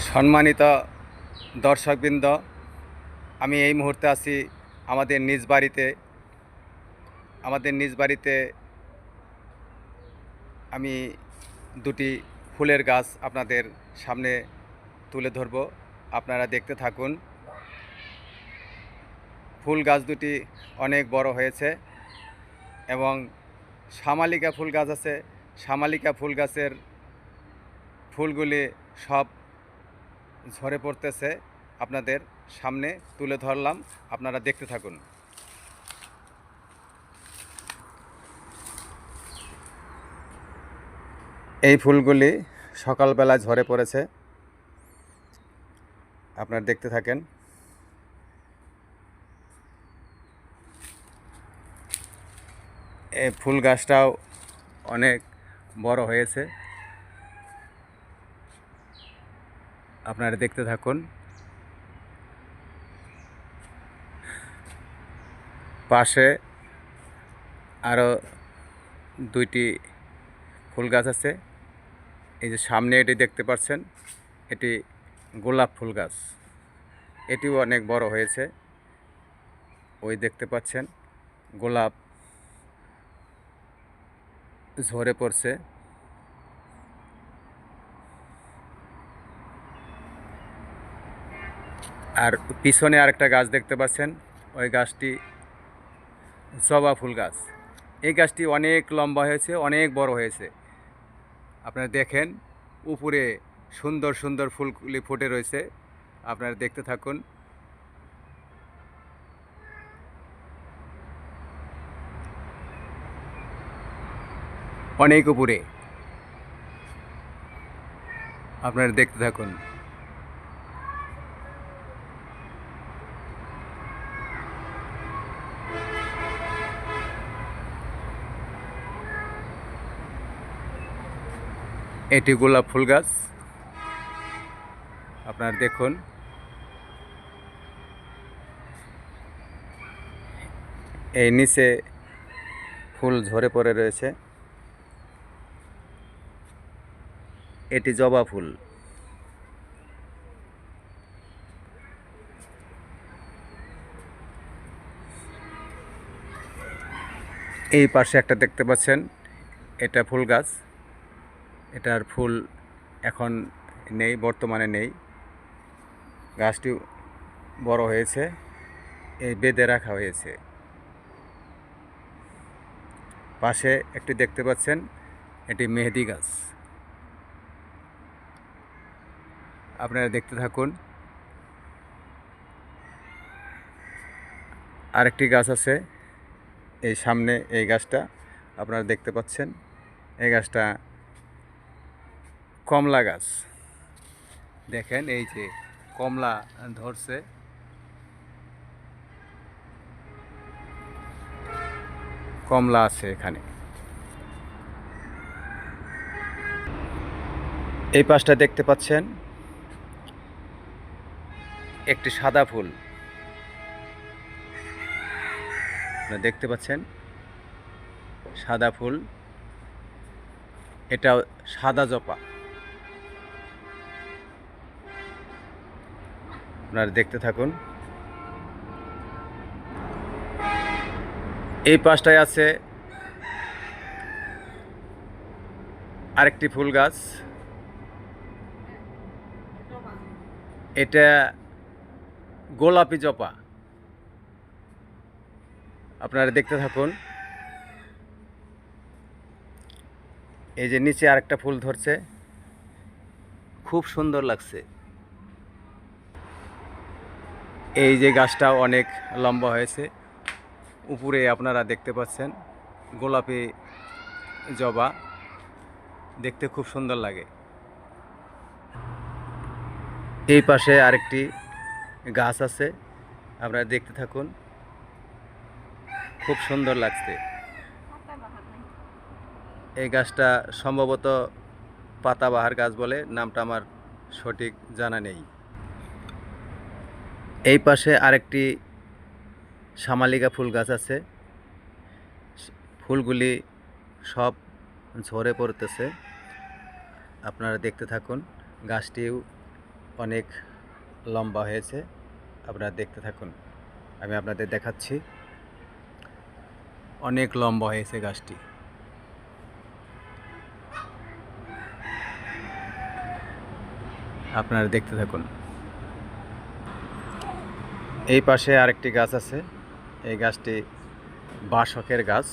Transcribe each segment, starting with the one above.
সম্মানিত দর্শকবৃন্দ, আমি এই মুহূর্তে আছি আমাদের নিজ বাড়িতে আমি দুটি ফুলের গাছ আপনাদের সামনে তুলে ধরব। আপনারা দেখতে থাকুন। ফুল গাছ দুটি অনেক বড় হয়েছে এবং শামালিকা ফুল গাছ আছে। শামালিকা ফুল গাছের ফুলগুলি সব ঝরে পড়তেছে। আপনাদের সামনে তুলে ধরলাম, আপনারা দেখতে থাকুন। এই ফুলগুলি সকালবেলা ঝরে পড়েছে, আপনারা দেখতে থাকেন। এই ফুল গাছটাও অনেক বড় হয়েছে, আপনারা দেখতে থাকুন। পাশে আরও দুইটি ফুল গাছ আছে। এই যে সামনে এটি দেখতে পাচ্ছেন, এটি গোলাপ ফুল গাছ। এটিও অনেক বড় হয়েছে। ওই দেখতে পাচ্ছেন গোলাপ ঝরে পড়ছে। আর পিছনে আরেকটা গাছ দেখতে পাচ্ছেন, ওই গাছটি জবা ফুল গাছ। এই গাছটি অনেক লম্বা হয়েছে, অনেক বড় হয়েছে। আপনারা দেখেন, উপরে সুন্দর সুন্দর ফুলগুলি ফুটে রয়েছে, আপনারা দেখতে থাকুন। অনেক উপরে, আপনারা দেখতে থাকুন। এটি গোলাপ ফুল গাছ, আপনারা দেখুন। এই নিচে ফুল ঝরে পড়ে রয়েছে। এটি জবা ফুল। এই পাশে একটা দেখতে পাচ্ছেন, এটা ফুল গাছ। এটার ফুল এখন নেই, বর্তমানে নেই। গাছটি বড় হয়েছে, এই বেঁধে রাখা হয়েছে। পাশে একটি দেখতে পাচ্ছেন, এটি মেহেদি গাছ। আপনারা দেখতে থাকুন। আরেকটি গাছ আছে এই সামনে, এই গাছটা আপনারা দেখতে পাচ্ছেন। এই গাছটা কমলা গাছ। দেখেন, এই যে কমলা ধরছে। কমলা আছে এখানে। এই পাশটা দেখতে পাচ্ছেন, একটি সাদা ফুল। আপনারা দেখতে পাচ্ছেন সাদা ফুল, এটা সাদা জপা। আপনারা দেখতে থাকুন। এই পাশটায় আছে আরেকটি ফুল গাছ। এটা গোলাপি জপা। আপনারা দেখতে থাকুন। এই যে নিচে আরেকটা ফুল ধরছে, খুব সুন্দর লাগছে। এই যে গাছটাও অনেক লম্বা হয়েছে। উপরে আপনারা দেখতে পাচ্ছেন গোলাপি জবা, দেখতে খুব সুন্দর লাগে। এই পাশে আরেকটি গাছ আছে, আপনারা দেখতে থাকুন। খুব সুন্দর লাগছে। এই গাছটা সম্ভবত পাতাবাহার গাছ বলে, নামটা আমার সঠিক জানা নেই। এই পাশে আরেকটি শামালিকা ফুল গাছ আছে। ফুলগুলি সব ঝরে পড়তেছে, আপনারা দেখতে থাকুন। গাছটিও অনেক লম্বা হয়েছে। আপনারা দেখতে থাকুন, আমি আপনাদের দেখাচ্ছি। অনেক লম্বা হয়েছে গাছটি। আপনারা দেখতে থাকুন। এই পাশে আরেকটি গাছ আছে। এই গাছটি বাঁশকের গাছ।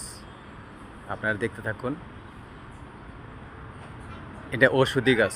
আপনারা দেখতে থাকুন। এটা ঔষধি গাছ।